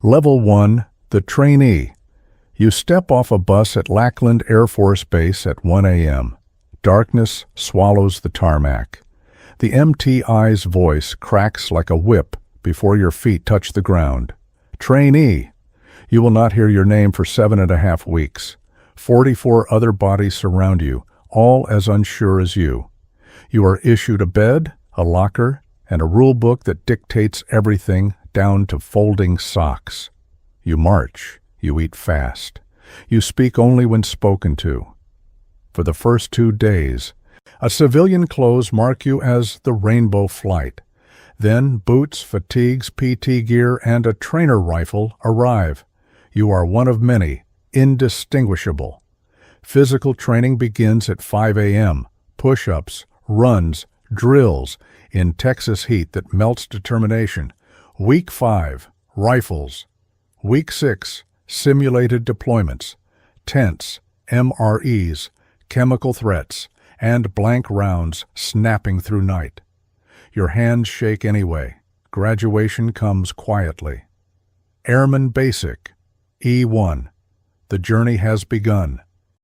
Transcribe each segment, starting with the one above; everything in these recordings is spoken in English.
Level 1, the trainee. You step off a bus at Lackland Air Force Base at 1 a.m. Darkness swallows the tarmac. The MTI's voice cracks like a whip before your feet touch the ground. Trainee. You will not hear your name for 7.5 weeks. 44 other bodies surround you, all as unsure as you. You are issued a bed, a locker, and a rule book that dictates everything down to folding socks. You march. You eat fast. You speak only when spoken to. For the first 2 days, a civilian clothes mark you as the Rainbow Flight. Then boots, fatigues, PT gear, and a trainer rifle arrive. You are one of many, indistinguishable. Physical training begins at 5 a.m. Push-ups, runs, drills, in Texas heat that melts determination. Week 5, rifles. Week 6, simulated deployments, tents, MREs, chemical threats, and blank rounds snapping through night. Your hands shake anyway. Graduation comes quietly. Airman Basic, E1. The journey has begun.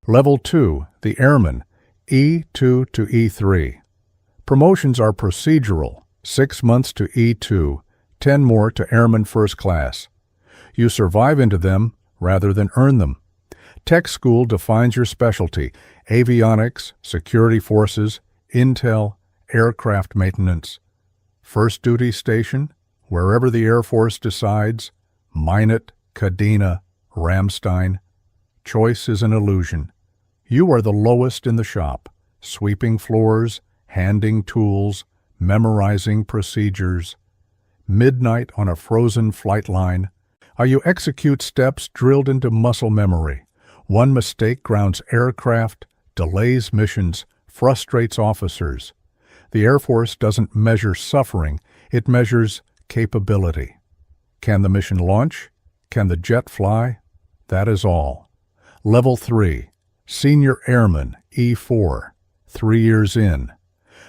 Level 2, the Airman, E2 to E3. Promotions are procedural, 6 months to E2, 10 more to Airman First Class. You survive into them rather than earn them. Tech school defines your specialty: avionics, security forces, intel, aircraft maintenance. First duty station, wherever the Air Force decides, Minot, Kadena, Ramstein. Choice is an illusion. You are the lowest in the shop, sweeping floors, handing tools, memorizing procedures. Midnight on a frozen flight line. You execute steps drilled into muscle memory. One mistake grounds aircraft, delays missions, frustrates officers. The Air Force doesn't measure suffering, it measures capability. Can the mission launch? Can the jet fly? That is all. Level 3, Senior Airman, E4, 3 years in.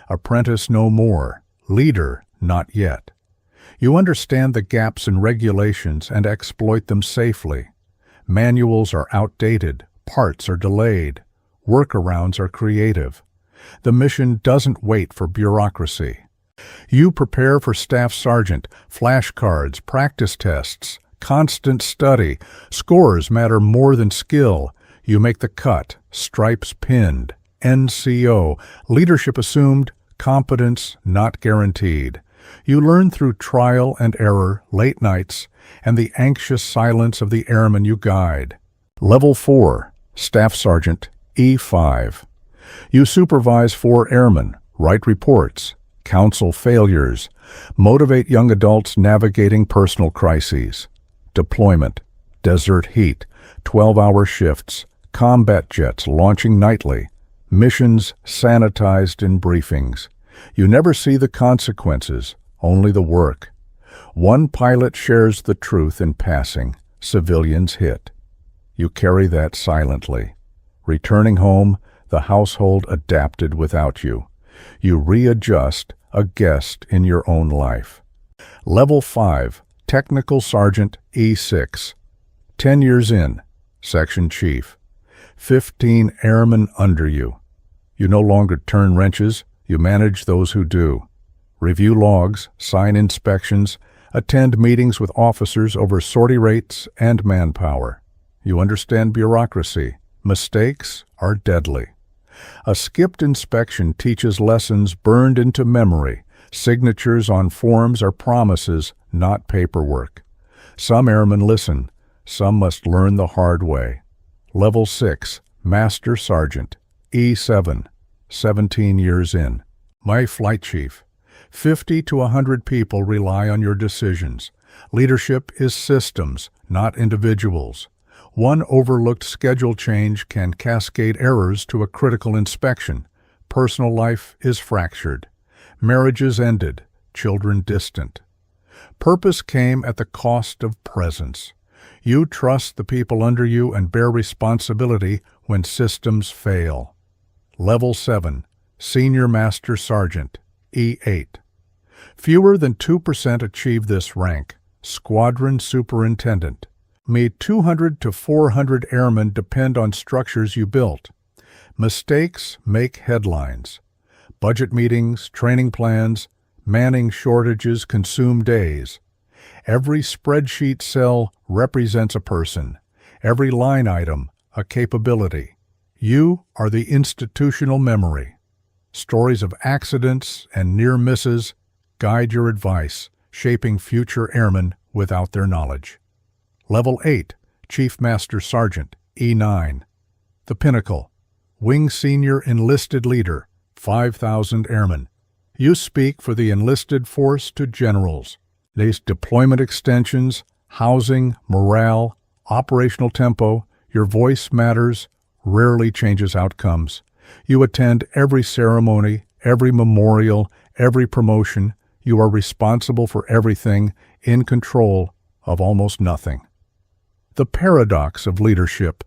Apprentice no more, leader not yet. You understand the gaps in regulations and exploit them safely. Manuals are outdated, parts are delayed, workarounds are creative. The mission doesn't wait for bureaucracy. You prepare for Staff Sergeant, flashcards, practice tests, constant study. Scores matter more than skill. You make the cut, stripes pinned, NCO, leadership assumed, competence not guaranteed. You learn through trial and error, late nights, and the anxious silence of the airmen you guide. Level 4, Staff Sergeant, E5. You supervise 4 airmen, write reports, counsel failures, motivate young adults navigating personal crises. Deployment, desert heat, 12-hour shifts, combat jets launching nightly, missions sanitized in briefings. You never see the consequences, only the work. One pilot shares the truth in passing, civilians hit. You carry that silently. Returning home, the household adapted without you. You readjust, a guest in your own life. Level 5, Technical Sergeant E6. 10 years in, Section Chief. 15 airmen under you. You no longer turn wrenches, you manage those who do. Review logs, sign inspections, attend meetings with officers over sortie rates and manpower. You understand bureaucracy. Mistakes are deadly. A skipped inspection teaches lessons burned into memory. Signatures on forms are promises, not paperwork. Some airmen listen. Some must learn the hard way. Level 6, Master Sergeant, E7, 17 years in. My flight chief. 50 to 100 people rely on your decisions. Leadership is systems, not individuals. One overlooked schedule change can cascade errors to a critical inspection. Personal life is fractured. Marriages ended, children distant. Purpose came at the cost of presence. You trust the people under you and bear responsibility when systems fail. Level 7, Senior Master Sergeant, E8. Fewer than 2% achieve this rank. Squadron Superintendent. May 200 to 400 airmen depend on structures you built. Mistakes make headlines. Budget meetings, training plans, manning shortages consume days. Every spreadsheet cell represents a person. Every line item, a capability. You are the institutional memory. Stories of accidents and near misses guide your advice, shaping future airmen without their knowledge. Level 8, Chief Master Sergeant, E9. The Pinnacle. Wing Senior Enlisted Leader, 5,000 Airmen. You speak for the enlisted force to generals. These deployment extensions, housing, morale, operational tempo, your voice matters, rarely changes outcomes. You attend every ceremony, every memorial, every promotion. You are responsible for everything, in control of almost nothing. The paradox of leadership,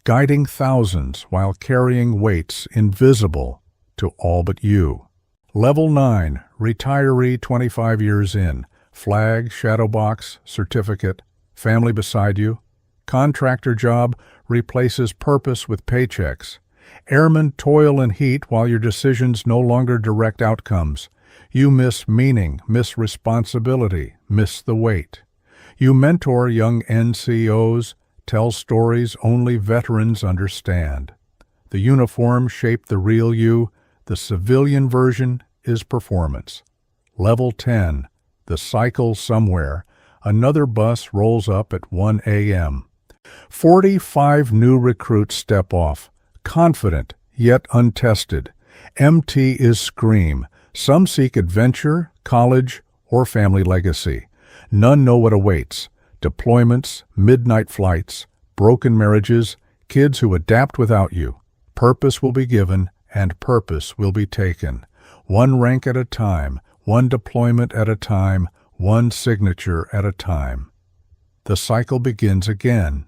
guiding thousands while carrying weights invisible to all but you. Level 9, retiree 25 years in, flag, shadow box, certificate, family beside you. Contractor job replaces purpose with paychecks. Airmen toil and heat while your decisions no longer direct outcomes. You miss meaning, miss responsibility, miss the weight. You mentor young NCOs, tell stories only veterans understand. The uniform shaped the real you, the civilian version is performance. Level 10, the cycle somewhere. Another bus rolls up at 1 a.m. 45 new recruits step off, confident yet untested. MT is scream. Some seek adventure, college, or family legacy. None know what awaits. Deployments, midnight flights, broken marriages, kids who adapt without you. Purpose will be given and purpose will be taken. One rank at a time, one deployment at a time, one signature at a time. The cycle begins again.